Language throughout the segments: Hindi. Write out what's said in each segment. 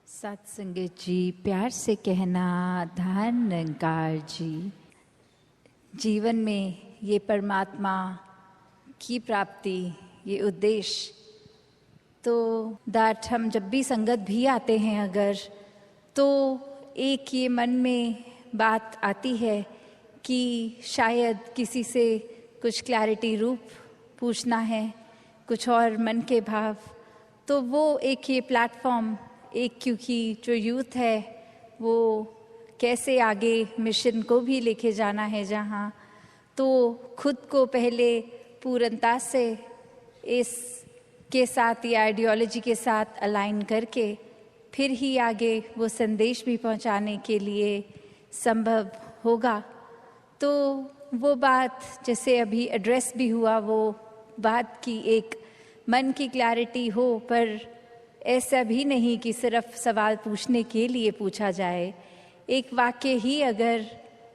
सत्संगत जी, प्यार से कहना धन निरंकार जी। जीवन में ये परमात्मा की प्राप्ति, ये उद्देश्य, तो दैट हम जब भी संगत भी आते हैं अगर, तो एक ये मन में बात आती है कि शायद किसी से कुछ क्लैरिटी रूप पूछना है, कुछ और मन के भाव, तो वो एक ये प्लेटफॉर्म, एक क्योंकि जो यूथ है वो कैसे आगे मिशन को भी लेके जाना है जहाँ, तो खुद को पहले पूर्णता से इसके साथ या आइडियोलॉजी के साथ अलाइन करके फिर ही आगे वो संदेश भी पहुँचाने के लिए संभव होगा। तो वो बात जैसे अभी एड्रेस भी हुआ, वो बात की एक मन की क्लैरिटी हो, पर ऐसा भी नहीं कि सिर्फ सवाल पूछने के लिए पूछा जाए। एक वाक्य ही अगर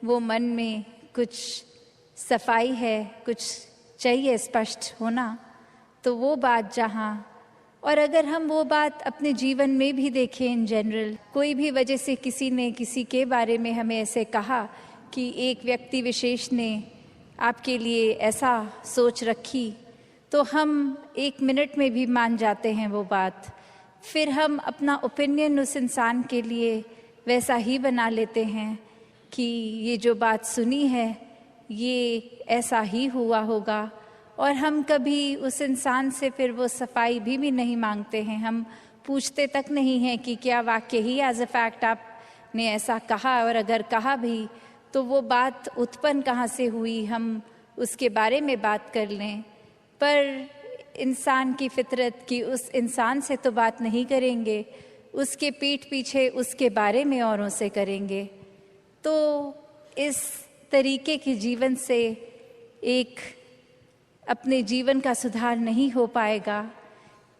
वो मन में कुछ सफाई है, कुछ चाहिए स्पष्ट होना, तो वो बात जहाँ, और अगर हम वो बात अपने जीवन में भी देखें इन जनरल, कोई भी वजह से किसी ने किसी के बारे में हमें ऐसे कहा कि एक व्यक्ति विशेष ने आपके लिए ऐसा सोच रखी, तो हम एक मिनट में भी मान जाते हैं वो बात। फिर हम अपना ओपिनियन उस इंसान के लिए वैसा ही बना लेते हैं कि ये जो बात सुनी है ये ऐसा ही हुआ होगा, और हम कभी उस इंसान से फिर वो सफाई भी नहीं मांगते हैं। हम पूछते तक नहीं हैं कि क्या वाकई ही एज अ फैक्ट आपने ऐसा कहा, और अगर कहा भी तो वो बात उत्पन्न कहाँ से हुई, हम उसके बारे में बात कर लें। पर इंसान की फितरत की उस इंसान से तो बात नहीं करेंगे, उसके पीठ पीछे उसके बारे में औरों से करेंगे। तो इस तरीके के जीवन से एक अपने जीवन का सुधार नहीं हो पाएगा।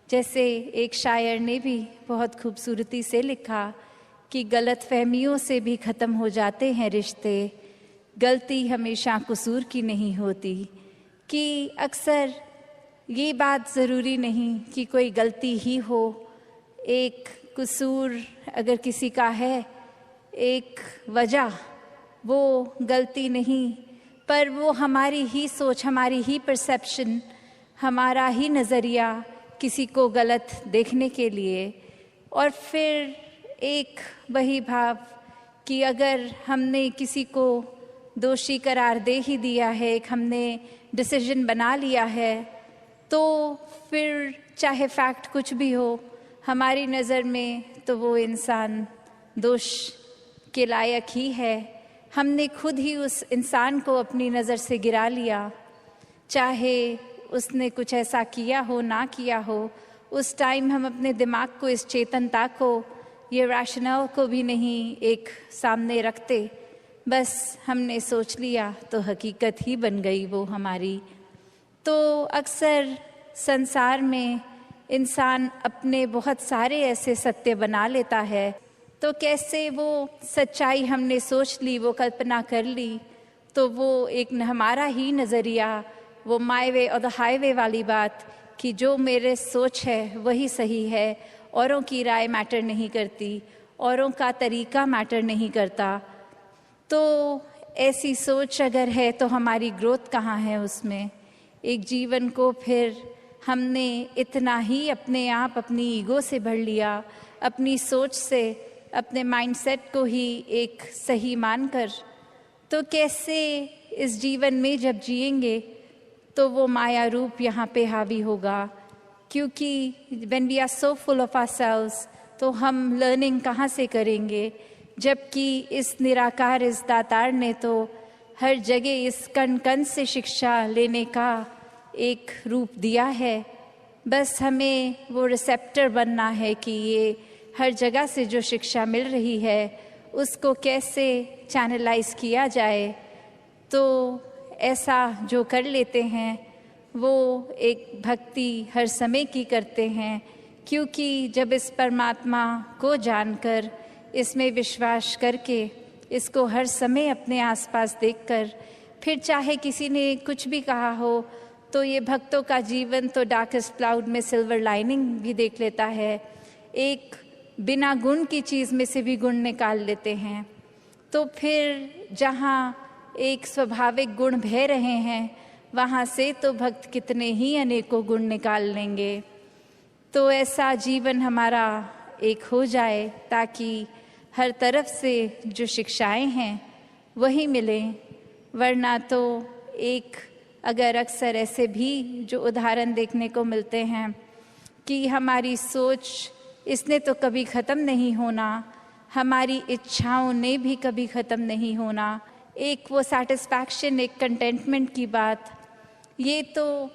जैसे एक शायर ने भी बहुत खूबसूरती से लिखा कि गलत फहमियों से भी ख़त्म हो जाते हैं रिश्ते, गलती हमेशा कसूर की नहीं होती। कि अक्सर ये बात ज़रूरी नहीं कि कोई गलती ही हो, एक कसूर अगर किसी का है, एक वजह, वो गलती नहीं, पर वो हमारी ही सोच, हमारी ही परसेप्शन, हमारा ही नज़रिया किसी को गलत देखने के लिए। और फिर एक वही भाव कि अगर हमने किसी को दोषी करार दे ही दिया है, एक हमने डिसीजन बना लिया है, तो फिर चाहे फैक्ट कुछ भी हो हमारी नज़र में, तो वो इंसान दोष के लायक ही है। हमने खुद ही उस इंसान को अपनी नज़र से गिरा लिया, चाहे उसने कुछ ऐसा किया हो ना किया हो। उस टाइम हम अपने दिमाग को, इस चेतनता को, ये रैशनल को भी नहीं एक सामने रखते, बस हमने सोच लिया तो हकीकत ही बन गई वो हमारी। तो अक्सर संसार में इंसान अपने बहुत सारे ऐसे सत्य बना लेता है, तो कैसे वो सच्चाई हमने सोच ली, वो कल्पना कर ली, तो वो एक हमारा ही नज़रिया, वो माय वे और द हाईवे वाली बात कि जो मेरे सोच है वही सही है, औरों की राय मैटर नहीं करती, औरों का तरीका मैटर नहीं करता। तो ऐसी सोच अगर है तो हमारी ग्रोथ कहाँ है उसमें। एक जीवन को फिर हमने इतना ही अपने आप, अपनी ईगो से भर लिया, अपनी सोच से, अपने माइंडसेट को ही एक सही मानकर, तो कैसे इस जीवन में जब जिएंगे तो वो माया रूप यहाँ पे हावी होगा। क्योंकि when we are so full of ourselves, तो हम लर्निंग कहाँ से करेंगे, जबकि इस निराकार, इस दातार ने तो हर जगह इस कण कण से शिक्षा लेने का एक रूप दिया है। बस हमें वो रिसेप्टर बनना है कि ये हर जगह से जो शिक्षा मिल रही है उसको कैसे चैनलाइज किया जाए। तो ऐसा जो कर लेते हैं वो एक भक्ति हर समय की करते हैं, क्योंकि जब इस परमात्मा को जानकर, इसमें विश्वास करके, इसको हर समय अपने आसपास देखकर, फिर चाहे किसी ने कुछ भी कहा हो, तो ये भक्तों का जीवन तो डार्केस्ट क्लाउड में सिल्वर लाइनिंग भी देख लेता है। एक बिना गुण की चीज़ में से भी गुण निकाल लेते हैं। तो फिर जहाँ एक स्वाभाविक गुण बह रहे हैं, वहाँ से तो भक्त कितने ही अनेकों गुण निकाल लेंगे। तो ऐसा जीवन हमारा एक हो जाए ताकि हर तरफ से जो शिक्षाएं हैं वही मिलें। वरना तो एक अगर अक्सर ऐसे भी जो उदाहरण देखने को मिलते हैं कि हमारी सोच इसने तो कभी ख़त्म नहीं होना, हमारी इच्छाओं ने भी कभी ख़त्म नहीं होना, एक वो सैटिस्फैक्शन, एक कंटेंटमेंट की बात, ये तो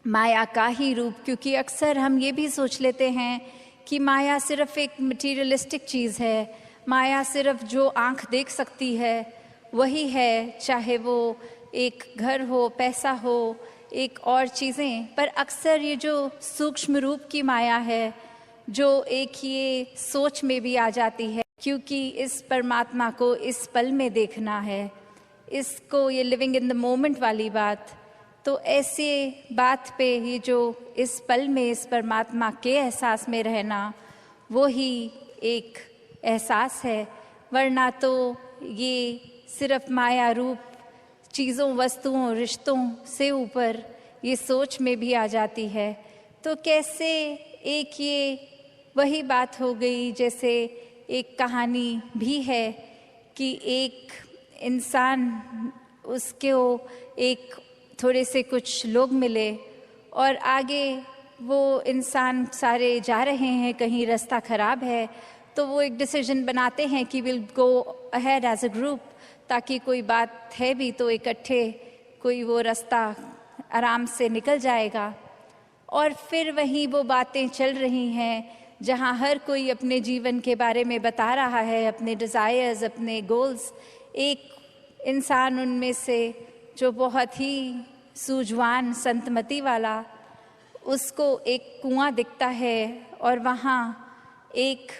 माया का ही रूप। क्योंकि अक्सर हम ये भी सोच लेते हैं कि माया सिर्फ एक मटीरियलिस्टिक चीज़ है, माया सिर्फ जो आँख देख सकती है वही है, चाहे वो एक घर हो, पैसा हो, एक और चीज़ें। पर अक्सर ये जो सूक्ष्म रूप की माया है, जो एक ये सोच में भी आ जाती है, क्योंकि इस परमात्मा को इस पल में देखना है, इसको ये लिविंग इन द मोमेंट वाली बात। तो ऐसे बात पे ये जो इस पल में इस परमात्मा के एहसास में रहना, वो ही एक एहसास है। वरना तो ये सिर्फ माया रूप चीज़ों, वस्तुओं, रिश्तों से ऊपर ये सोच में भी आ जाती है। तो कैसे एक ये वही बात हो गई, जैसे एक कहानी भी है कि एक इंसान, उसको एक थोड़े से कुछ लोग मिले और आगे वो इंसान सारे जा रहे हैं, कहीं रास्ता ख़राब है, तो वो एक डिसीजन बनाते हैं कि will go ahead as a group, ताकि कोई बात है भी तो इकट्ठे कोई वो रास्ता आराम से निकल जाएगा। और फिर वहीं वो बातें चल रही हैं जहाँ हर कोई अपने जीवन के बारे में बता रहा है, अपने डिज़ायर्स, अपने गोल्स। एक इंसान उनमें से जो बहुत ही सूझवान, संतमति वाला, उसको एक कुआं दिखता है और वहाँ एक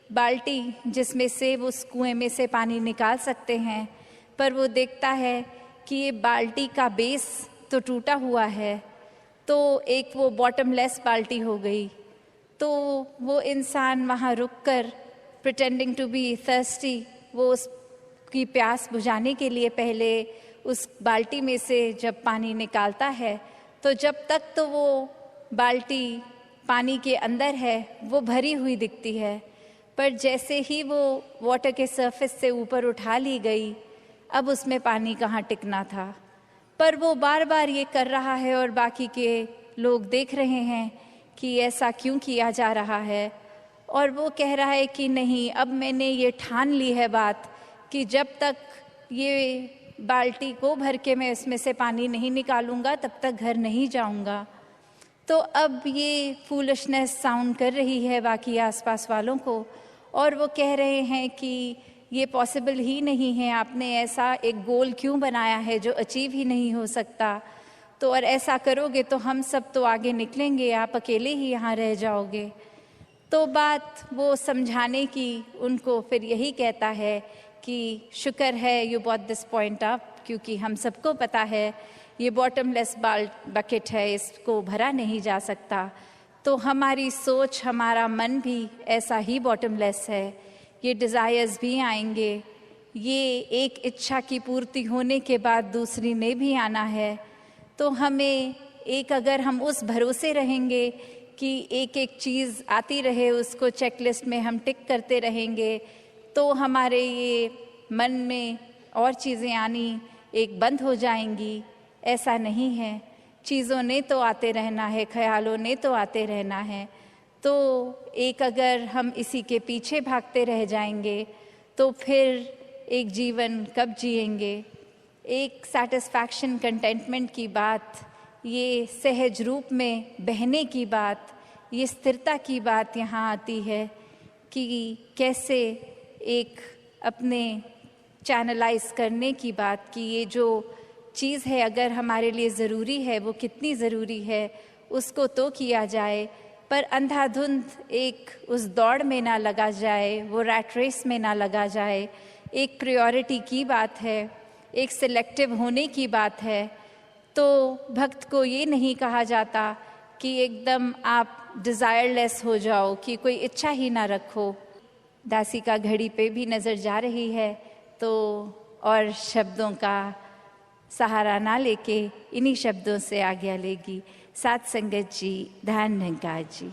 बाल्टी जिसमें से वो उस कुएं में से पानी निकाल सकते हैं, पर वो देखता है कि ये बाल्टी का बेस तो टूटा हुआ है, तो एक वो बॉटमलेस बाल्टी हो गई। तो वो इंसान वहाँ रुककर प्रिटेंडिंग टू बी थर्स्टी, वो उसकी प्यास बुझाने के लिए पहले उस बाल्टी में से जब पानी निकालता है, तो जब तक तो वो बाल्टी पानी के अंदर है वो भरी हुई दिखती है, पर जैसे ही वो वाटर के सरफेस से ऊपर उठा ली गई, अब उसमें पानी कहाँ टिकना था। पर वो बार बार ये कर रहा है और बाकी के लोग देख रहे हैं कि ऐसा क्यों किया जा रहा है। और वो कह रहा है कि नहीं, अब मैंने ये ठान ली है बात कि जब तक ये बाल्टी को भर के मैं इसमें से पानी नहीं निकालूंगा तब तक घर नहीं जाऊंगा। तो अब ये फूलिशनेस साउंड कर रही है बाकी आसपास वालों को, और वो कह रहे हैं कि ये पॉसिबल ही नहीं है, आपने ऐसा एक गोल क्यों बनाया है जो अचीव ही नहीं हो सकता। तो और ऐसा करोगे तो हम सब तो आगे निकलेंगे, आप अकेले ही यहाँ रह जाओगे। तो बात वो समझाने की उनको फिर यही कहता है कि शुक्र है you bought this point up, क्योंकि हम सबको पता है ये बॉटमलेस बकेट है, इसको भरा नहीं जा सकता। तो हमारी सोच, हमारा मन भी ऐसा ही बॉटमलेस है। ये डिज़ायर्स भी आएंगे, ये एक इच्छा की पूर्ति होने के बाद दूसरी ने भी आना है। तो हमें एक, अगर हम उस भरोसे रहेंगे कि एक एक चीज़ आती रहे, उसको चेकलिस्ट में हम टिक करते रहेंगे, तो हमारे ये मन में और चीज़ें आनी एक बंद हो जाएंगी। ऐसा नहीं है, चीज़ों ने तो आते रहना है, ख्यालों ने तो आते रहना है। तो एक अगर हम इसी के पीछे भागते रह जाएंगे तो फिर एक जीवन कब जिएंगे। एक सैटिस्फैक्शन, कंटेंटमेंट की बात, ये सहज रूप में बहने की बात, ये स्थिरता की बात यहाँ आती है कि कैसे एक अपने चैनलाइज करने की बात, कि ये जो चीज़ है अगर हमारे लिए ज़रूरी है, वो कितनी ज़रूरी है उसको तो किया जाए, पर अंधाधुंध एक उस दौड़ में ना लगा जाए, वो रैट रेस में ना लगा जाए। एक प्रायोरिटी की बात है, एक सिलेक्टिव होने की बात है। तो भक्त को ये नहीं कहा जाता कि एकदम आप डिज़ायरलेस हो जाओ कि कोई इच्छा ही ना रखो। दासी का घड़ी पे भी नज़र जा रही है, तो और शब्दों का सहारा ना लेके इन्हीं शब्दों से आज्ञा लेगी। साथ संगत जी, धन निरंकार जी।